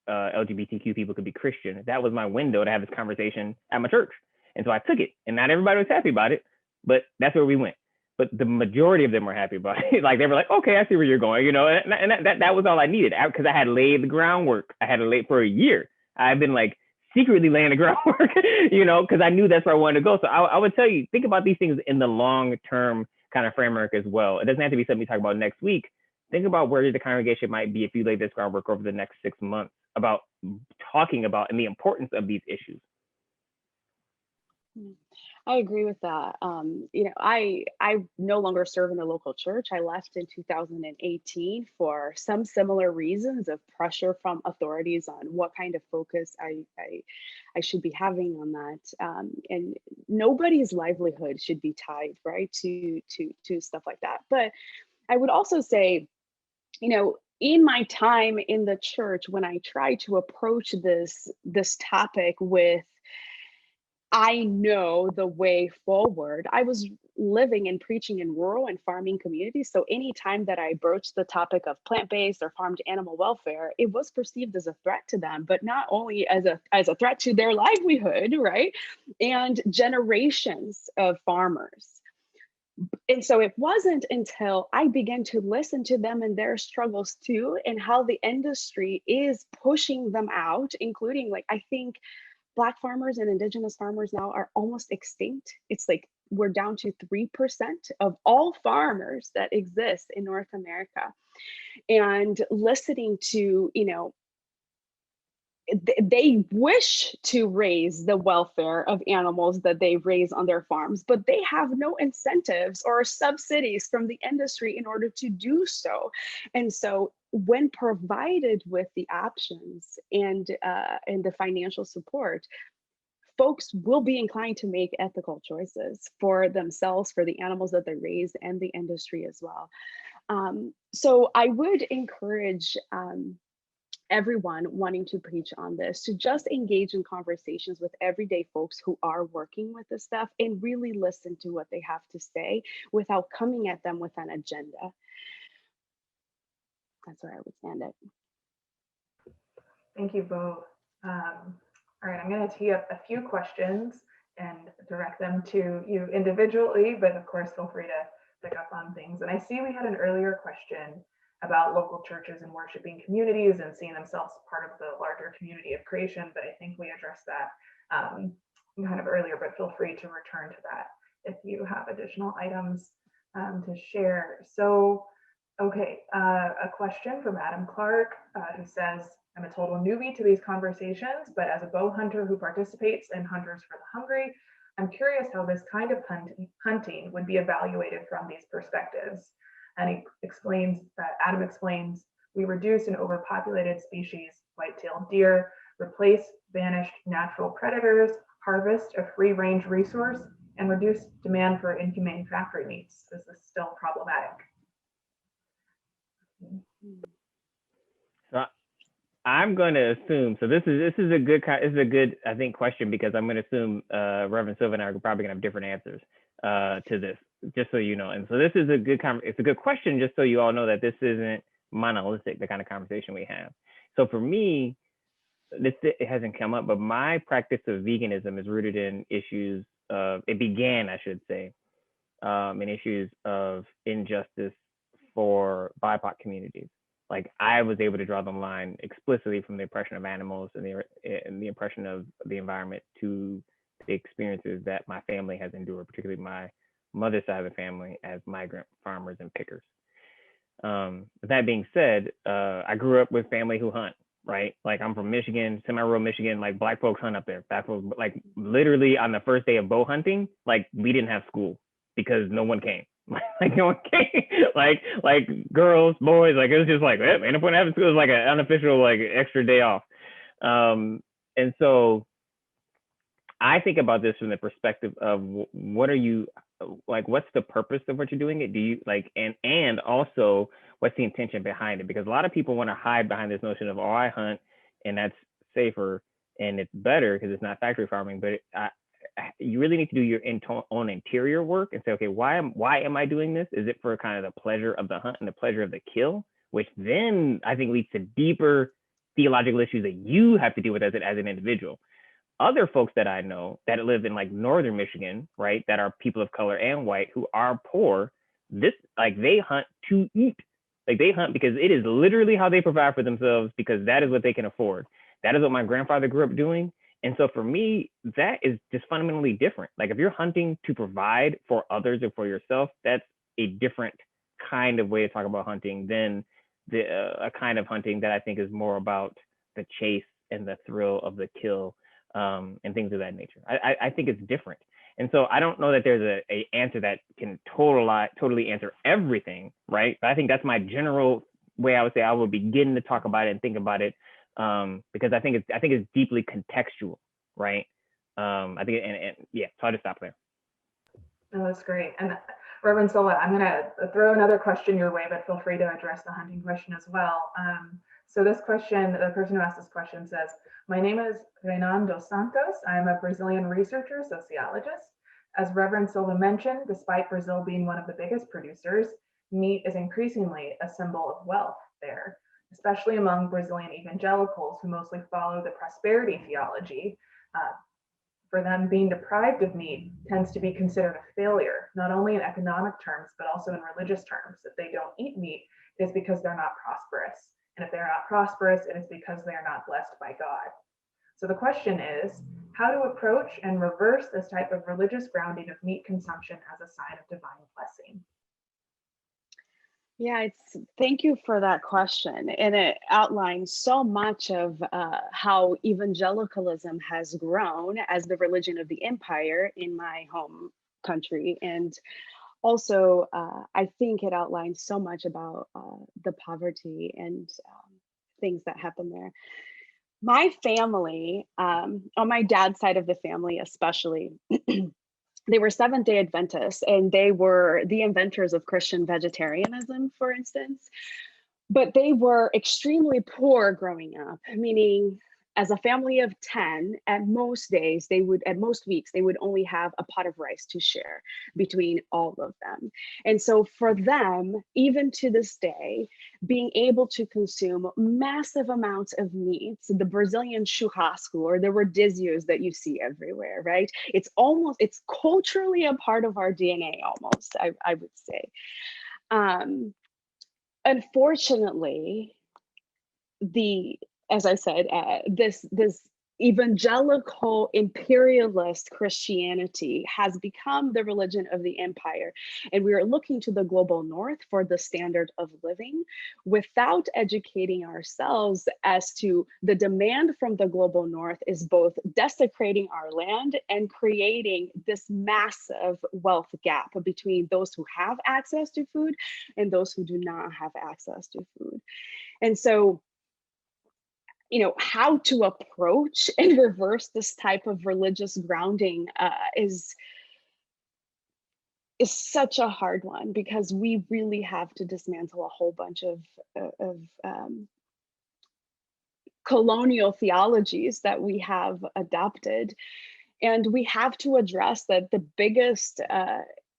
LGBTQ people could be Christian. That was my window to have this conversation at my church. And so I took it, and not everybody was happy about it, but that's where we went. But the majority of them were happy about it. Like, they were like, okay, I see where you're going, and that was all I needed, because I had laid the groundwork. I had to lay for a year. I've been like secretly laying the groundwork, because I knew that's where I wanted to go. So I would tell you, think about these things in the long-term kind of framework as well. It doesn't have to be something we talk about next week. Think about where the congregation might be if you lay this groundwork over the next 6 months about talking about and the importance of these issues. I agree with that. I no longer serve in a local church. I left in 2018 for some similar reasons of pressure from authorities on what kind of focus I should be having on that. And nobody's livelihood should be tied, right, to stuff like that. But I would also say, in my time in the church, when I try to approach this topic with I know the way forward. I was living and preaching in rural and farming communities. So anytime that I broached the topic of plant-based or farmed animal welfare, it was perceived as a threat to them, but not only as a threat to their livelihood, right? And generations of farmers. And so it wasn't until I began to listen to them and their struggles too, and how the industry is pushing them out, including I think Black farmers and Indigenous farmers now are almost extinct. It's like we're down to 3% of all farmers that exist in North America. And listening to, they wish to raise the welfare of animals that they raise on their farms, but they have no incentives or subsidies from the industry in order to do so. And so when provided with the options and the financial support, folks will be inclined to make ethical choices for themselves, for the animals that they raise, and the industry as well. So I would encourage everyone wanting to preach on this to just engage in conversations with everyday folks who are working with this stuff and really listen to what they have to say without coming at them with an agenda. That's where I would stand it. Thank you both. All right, I'm going to tee up a few questions and direct them to you individually, but of course, feel free to pick up on things. And I see we had an earlier question about local churches and worshiping communities and seeing themselves part of the larger community of creation, but I think we addressed that kind of earlier, but feel free to return to that if you have additional items to share. So, okay, a question from Adam Clark who says, I'm a total newbie to these conversations, but as a bow hunter who participates in Hunters for the Hungry, I'm curious how this kind of hunting would be evaluated from these perspectives. And he explains that Adam explains, we reduce an overpopulated species, white-tailed deer, replace vanished natural predators, harvest a free-range resource, and reduce demand for inhumane factory meats. Is this still problematic? So I'm going to assume, so this is a good I think question, because I'm going to assume Reverend Silva and I are probably going to have different answers to this, just so you know. And so this is it's a good question, just so you all know that this isn't monolithic, the kind of conversation we have. So for me, it hasn't come up, but my practice of veganism is rooted in issues of, it began, I should say, in issues of injustice for BIPOC communities. Like, I was able to draw the line explicitly from the oppression of animals and the oppression of the environment to the experiences that my family has endured, particularly my mother's side of the family as migrant farmers and pickers. That being said, I grew up with family who hunt, right? Like, I'm from Michigan, semi-rural Michigan, like Black folks hunt up there. Black folks, like, literally on the first day of bow hunting, like, we didn't have school because no one came. Like, no one came. like girls, boys, like, it was just like, ain't no point in having school. It was like an unofficial, like, extra day off. And so I think about this from the perspective of what are you, like, what's the purpose of what you're doing? Do you like, and also what's the intention behind it? Because a lot of people want to hide behind this notion of, oh, I hunt and that's safer and it's better because it's not factory farming. But you really need to do your own interior work and say, okay, why am I doing this? Is it for kind of the pleasure of the hunt and the pleasure of the kill, which then I think leads to deeper theological issues that you have to deal with as an individual. Other folks that I know that live in, like, northern Michigan, right, that are people of color and white who are poor, they hunt to eat. Like, they hunt because it is literally how they provide for themselves, because that is what they can afford. That is what my grandfather grew up doing. And so for me, that is just fundamentally different. Like, if you're hunting to provide for others or for yourself, that's a different kind of way to talk about hunting than a kind of hunting that I think is more about the chase and the thrill of the kill, and things of that nature. I think it's different. And so I don't know that there's a answer that can totally answer everything, right? But I think that's my general way I would say I will begin to talk about it and think about it, because I think it's deeply contextual, right? I think, and yeah, so I'll just stop there. Oh, that's great. And Reverend Silva, I'm going to throw another question your way, but feel free to address the hunting question as well. So this question, the person who asked this question says, my name is Renan dos Santos. I am a Brazilian researcher, sociologist. As Reverend Silva mentioned, despite Brazil being one of the biggest producers, meat is increasingly a symbol of wealth there, especially among Brazilian evangelicals who mostly follow the prosperity theology. For them, being deprived of meat tends to be considered a failure, not only in economic terms, but also in religious terms. If they don't eat meat, it is because they're not prosperous. And if they're not prosperous, it is because they are not blessed by God. So the question is, how to approach and reverse this type of religious grounding of meat consumption as a sign of divine blessing? Yeah, thank you for that question. And it outlines so much of how evangelicalism has grown as the religion of the empire in my home country. And also, I think it outlines so much about the poverty and things that happen there. My family, on my dad's side of the family especially, they were Seventh-day Adventists, and they were the inventors of Christian vegetarianism, for instance. But they were extremely poor growing up, meaning as a family of 10, at most weeks, they would only have a pot of rice to share between all of them. And so for them, even to this day, being able to consume massive amounts of meats, the Brazilian churrasco or the rodízios that you see everywhere, right? It's culturally a part of our DNA almost, I would say. Unfortunately, as I said, this evangelical imperialist Christianity has become the religion of the empire, and we are looking to the global north for the standard of living without educating ourselves as to the demand from the global north is both desecrating our land and creating this massive wealth gap between those who have access to food and those who do not have access to food. And so, how to approach and reverse this type of religious grounding is such a hard one, because we really have to dismantle a whole bunch of colonial theologies that we have adopted. And we have to address that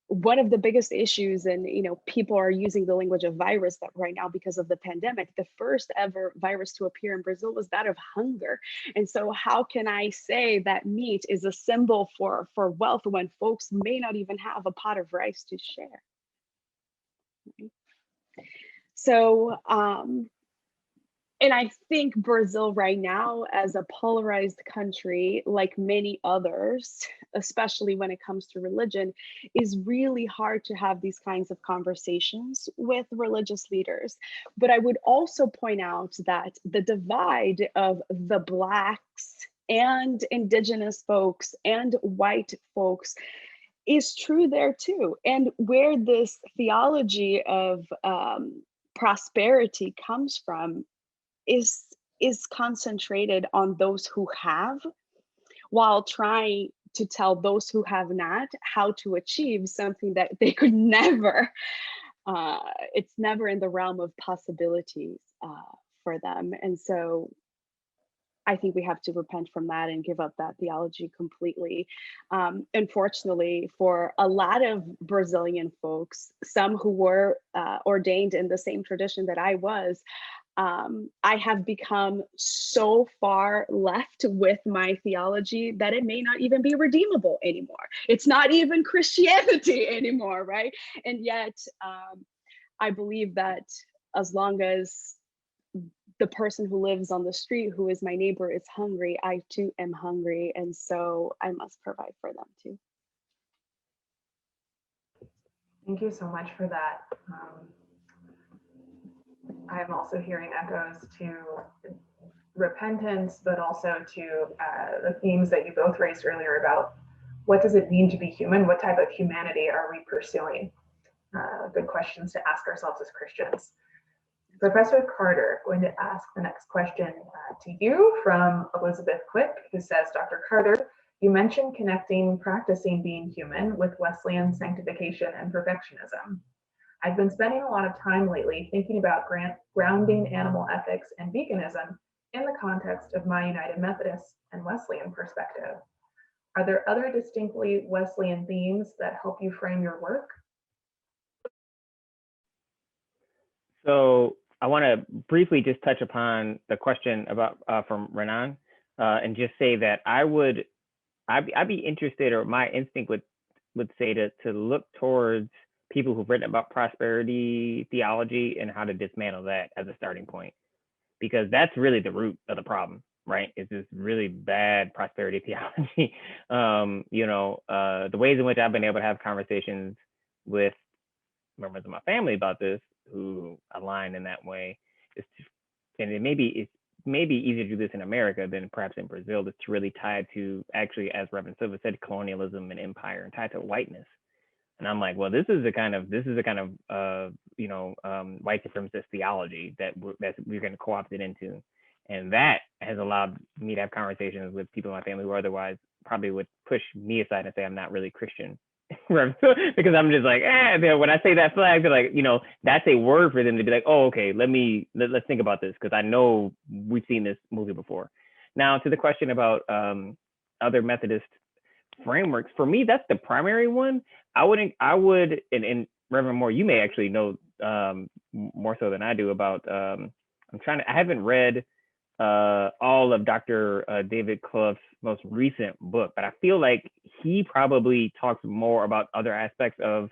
one of the biggest issues, and people are using the language of virus that right now because of the pandemic, the first ever virus to appear in Brazil was that of hunger. And so how can I say that meat is a symbol for wealth when folks may not even have a pot of rice to share? So, and I think Brazil right now, as a polarized country, like many others, especially when it comes to religion, is really hard to have these kinds of conversations with religious leaders. But I would also point out that the divide of the Blacks and Indigenous folks and white folks is true there too. And where this theology of prosperity comes from is concentrated on those who have, while trying to tell those who have not how to achieve something that they could never, it's never in the realm of possibilities for them. And so I think we have to repent from that and give up that theology completely. Unfortunately, for a lot of Brazilian folks, some who were ordained in the same tradition that I was, I have become so far left with my theology that it may not even be redeemable anymore. It's not even Christianity anymore, right? And yet, I believe that as long as the person who lives on the street, who is my neighbor, is hungry, I too am hungry. And so I must provide for them too. Thank you so much for that. I'm also hearing echoes to repentance, but also to the themes that you both raised earlier about What does it mean to be human? What type of humanity are we pursuing? Good questions to ask ourselves as Christians. Professor Carter, going to ask the next question to you from Elizabeth Quick, who says, Dr. Carter, you mentioned connecting practicing being human with Wesleyan sanctification and perfectionism. I've been spending a lot of time lately thinking about grounding animal ethics and veganism in the context of my United Methodist and Wesleyan perspective. Are there other distinctly Wesleyan themes that help you frame your work? So I want to briefly just touch upon the question about from Renan, and just say that I'd be interested, or my instinct would say to look towards people who've written about prosperity theology and how to dismantle that as a starting point, because that's really the root of the problem, right? It's this really bad prosperity theology. The ways in which I've been able to have conversations with members of my family about this who align in that way is, and it's maybe easier to do this in America than perhaps in Brazil. That's really tied to, actually, as Reverend Silva said, colonialism and empire, and tied to whiteness. And I'm like, well, this is a kind of white supremacist theology that we're going to co-opt it into, and that has allowed me to have conversations with people in my family who otherwise probably would push me aside and say I'm not really Christian. Because I'm just like, when I say that flag, they're like, that's a word for them to be like, oh, okay, let's think about this, because I know we've seen this movie before. Now, to the question about other Methodist frameworks, for me, that's the primary one. I would, and Reverend Moore, you may actually know more so than I do about, I haven't read all of Dr. David Clough's most recent book, but I feel like he probably talks more about other aspects of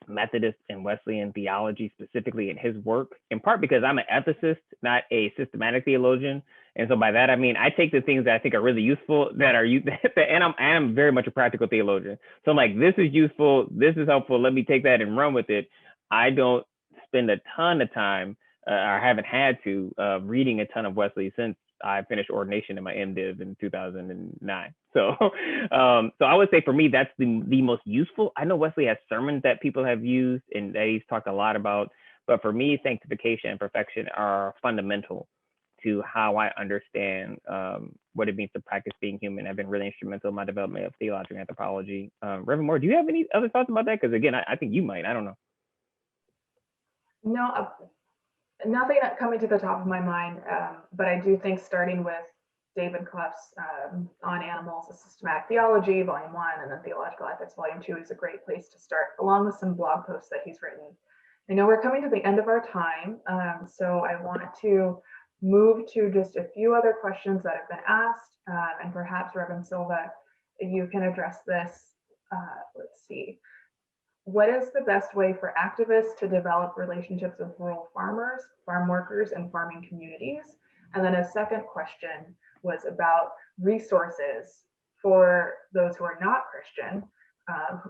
Methodist and Wesleyan theology specifically in his work, in part because I'm an ethicist, not a systematic theologian. And so by that, I mean, I take the things that I think are really useful and I'm very much a practical theologian. So I'm like, this is useful, this is helpful, let me take that and run with it. I don't spend a ton of time, or haven't had to, reading a ton of Wesley since I finished ordination in my MDiv in 2009. So I would say for me, that's the most useful. I know Wesley has sermons that people have used and that he's talked a lot about, but for me, sanctification and perfection are fundamental to how I understand what it means to practice being human. I've been really instrumental in my development of theology and anthropology. Reverend Moore, do you have any other thoughts about that? Because again, I think you might, I don't know. No, nothing coming to the top of my mind, but I do think starting with David Clough's On Animals, a Systematic Theology, Volume 1, and then Theological Ethics, Volume 2 is a great place to start, along with some blog posts that he's written. I know we're coming to the end of our time, so I want to move to just a few other questions that have been asked, and perhaps Reverend Silva, you can address this. Let's see. What is the best way for activists to develop relationships with rural farmers, farm workers, and farming communities? And then a second question was about resources for those who are not Christian,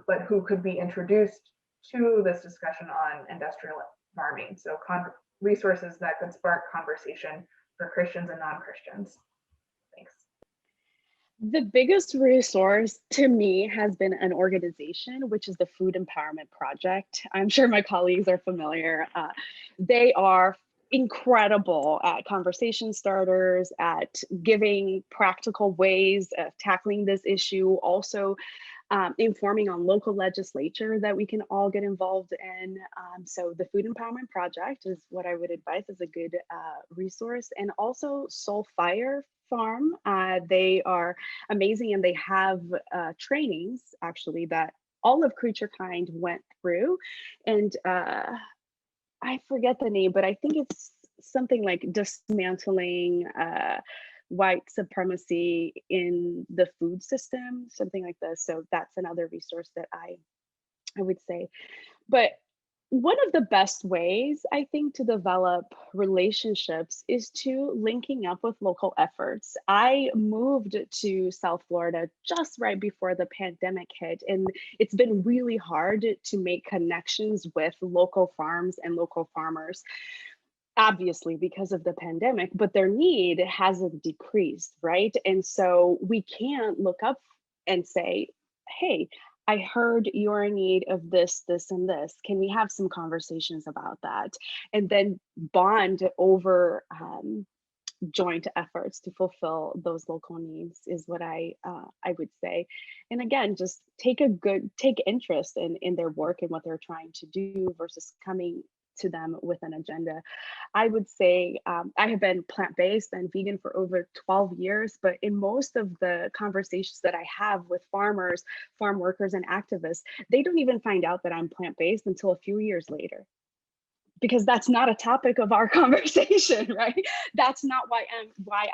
but who could be introduced to this discussion on industrial farming. So resources that could spark conversation for Christians and non-Christians. Thanks. The biggest resource to me has been an organization, which is the Food Empowerment Project. I'm sure my colleagues are familiar. They are incredible at conversation starters, at giving practical ways of tackling this issue, also informing on local legislature that we can all get involved in. So the Food Empowerment Project is what I would advise as a good resource. And also Soul Fire Farm. They are amazing, and they have trainings actually that all of CreatureKind went through. And I forget the name, but I think it's something like dismantling white supremacy in the food system, something like this. So that's another resource that I would say. But one of the best ways, I think, to develop relationships is to linking up with local efforts. I moved to South Florida just right before the pandemic hit, and it's been really hard to make connections with local farms and local farmers, obviously because of the pandemic, but their need hasn't decreased, right? And so we can't look up and say, hey, I heard you're in need of this, this, and this. Can we have some conversations about that? And then bond over joint efforts to fulfill those local needs is what I would say. And again, just take interest in their work and what they're trying to do versus coming to them with an agenda. I would say I have been plant-based and vegan for over 12 years, but in most of the conversations that I have with farmers, farm workers, and activists, they don't even find out that I'm plant-based until a few years later, because that's not a topic of our conversation, right? That's not why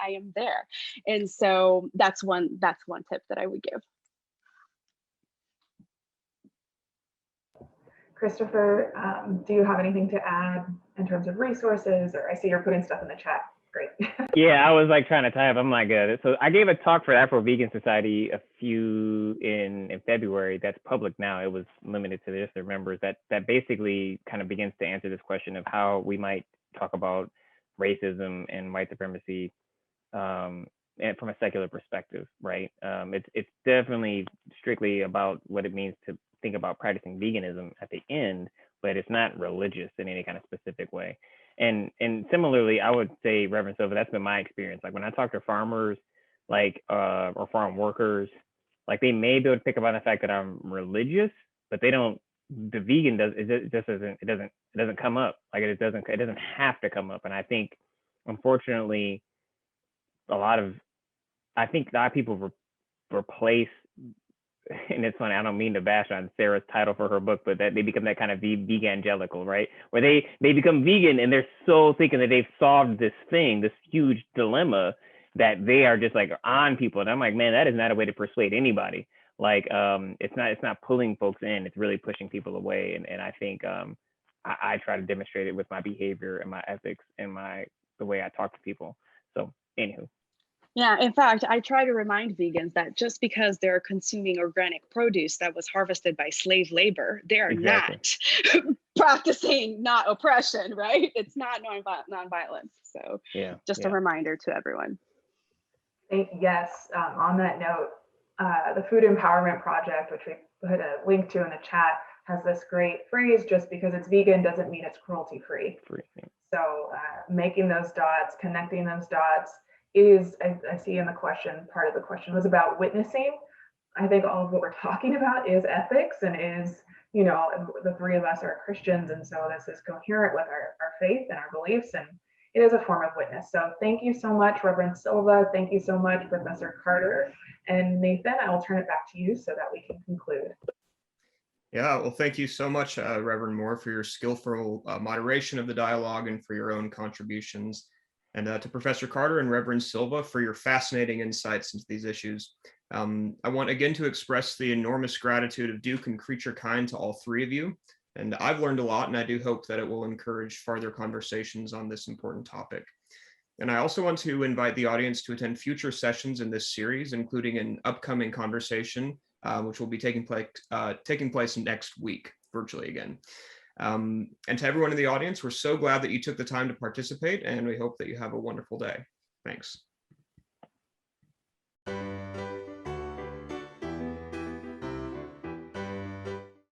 I am there. And so that's one tip that I would give. Christopher, do you have anything to add in terms of resources? Or I see you're putting stuff in the chat. Great. Yeah, I was like trying to type. I'm like, so I gave a talk for Afro Vegan Society in February. That's public now. It was limited to just their members. That basically kind of begins to answer this question of how we might talk about racism and white supremacy, and from a secular perspective, right? It's definitely strictly about what it means to think about practicing veganism at the end, but it's not religious in any kind of specific way. And similarly, I would say, Reverend Silva, that's been my experience. Like when I talk to farmers, like or farm workers, like they may be able to pick up on the fact that I'm religious, but they don't. The vegan doesn't come up. Like it doesn't have to come up. And I think, unfortunately, a lot of people replace, and it's funny, I don't mean to bash on Sarah's title for her book, but that they become that kind of vegangelical, right? Where they become vegan and they're so thinking that they've solved this thing, this huge dilemma, that they are just like on people. And I'm like, man, that is not a way to persuade anybody. Like, it's not pulling folks in, it's really pushing people away. And I think I try to demonstrate it with my behavior and my ethics and the way I talk to people. So anywho. Yeah, in fact, I try to remind vegans that just because they're consuming organic produce that was harvested by slave labor, they are not practicing not oppression, right? It's not nonviolence. So yeah, just a reminder to everyone. Yes, on that note, the Food Empowerment Project, which we put a link to in the chat, has this great phrase: just because it's vegan doesn't mean it's cruelty-free. So making those dots, connecting those dots, is, I see in the question, part of the question was about witnessing. I think all of what we're talking about is ethics and is, the three of us are Christians. And so this is coherent with our faith and our beliefs, and it is a form of witness. So thank you so much, Reverend Silva. Thank you so much, Professor Carter. And Nathan, I will turn it back to you so that we can conclude. Yeah, well, thank you so much, Reverend Moore, for your skillful moderation of the dialogue and for your own contributions. And to Professor Carter and Reverend Silva for your fascinating insights into these issues. I want again to express the enormous gratitude of Duke and CreatureKind to all three of you. And I've learned a lot, and I do hope that it will encourage further conversations on this important topic. And I also want to invite the audience to attend future sessions in this series, including an upcoming conversation, which will be taking place next week, virtually again. And to everyone in the audience, we're so glad that you took the time to participate, and we hope that you have a wonderful day. Thanks.